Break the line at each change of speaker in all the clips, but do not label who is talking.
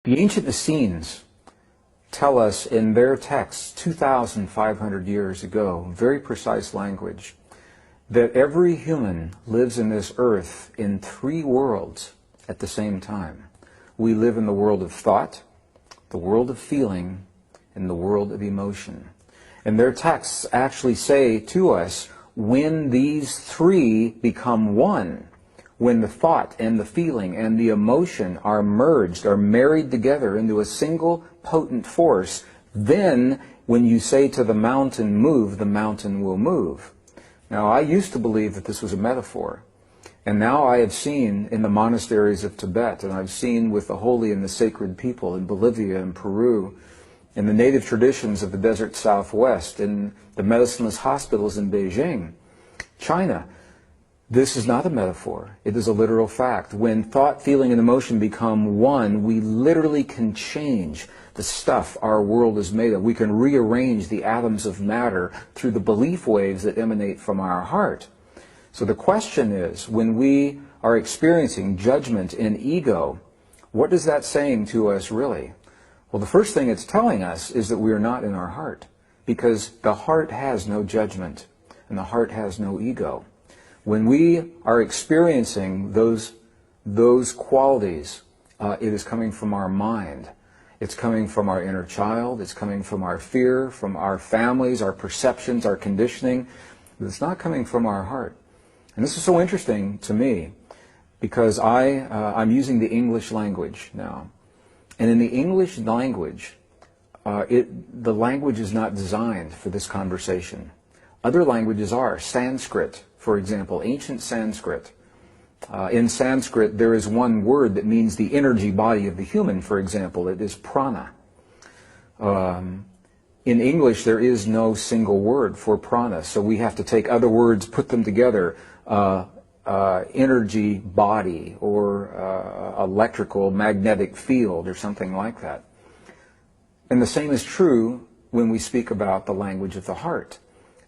The ancient Essenes tell us in their texts 2,500 years ago, very precise language, that every human lives in this earth in three worlds at the same time. We live in the world of thought, the world of feeling, and the world of emotion. And their texts actually say to us, when these three become one, when the thought and the feeling and the emotion are merged, are married together into a single potent force, then when you say to the mountain, move, the mountain will move. Now, I used to believe that this was a metaphor. And now I have seen in the monasteries of Tibet, and I've seen with the holy and the sacred people in Bolivia and Peru, in the native traditions of the desert Southwest, in the medicineless hospitals in Beijing, China, this is not a metaphor. It is a literal fact. When thought, feeling, and emotion become one, we literally can change the stuff our world is made of. We can rearrange the atoms of matter through the belief waves that emanate from our heart. So the question is, when we are experiencing judgment and ego, what is that saying to us really? Well, the first thing it's telling us is that we are not in our heart, because the heart has no judgment and the heart has no ego. When we are experiencing those qualities, it is coming from our mind. It's coming from our inner child. It's coming from our fear, from our families, our perceptions, our conditioning. It's not coming from our heart. And this is so interesting to me because I'm using the English language now. And in the English language, the language is not designed for this conversation. Other languages are. Sanskrit, for example, ancient Sanskrit. In Sanskrit, there is one word that means the energy body of the human, for example. It is prana. In English, there is no single word for prana, so we have to take other words, put them together. Energy body or electrical magnetic field or something like that. And the same is true when we speak about the language of the heart.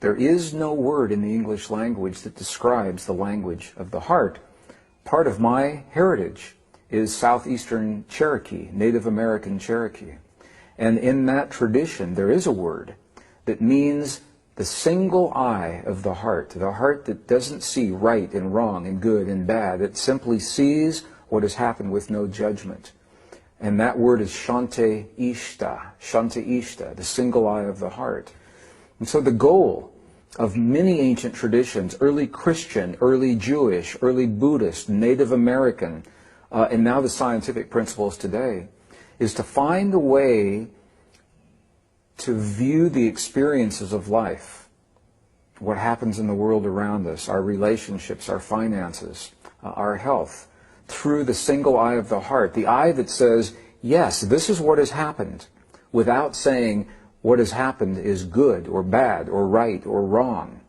There is no word in the English language that describes the language of the heart. Part of my heritage is Southeastern Cherokee, Native American Cherokee. And in that tradition, there is a word that means the single eye of the heart that doesn't see right and wrong and good and bad. It simply sees what has happened with no judgment. And that word is Shante Ishta, the single eye of the heart. And so the goal of many ancient traditions, early Christian, early Jewish, early Buddhist, Native American, and now the scientific principles today, is to find a way to view the experiences of life, what happens in the world around us, our relationships, our finances, our health, through the single eye of the heart, the eye that says, yes, this is what has happened, without saying what has happened is good or bad or right or wrong.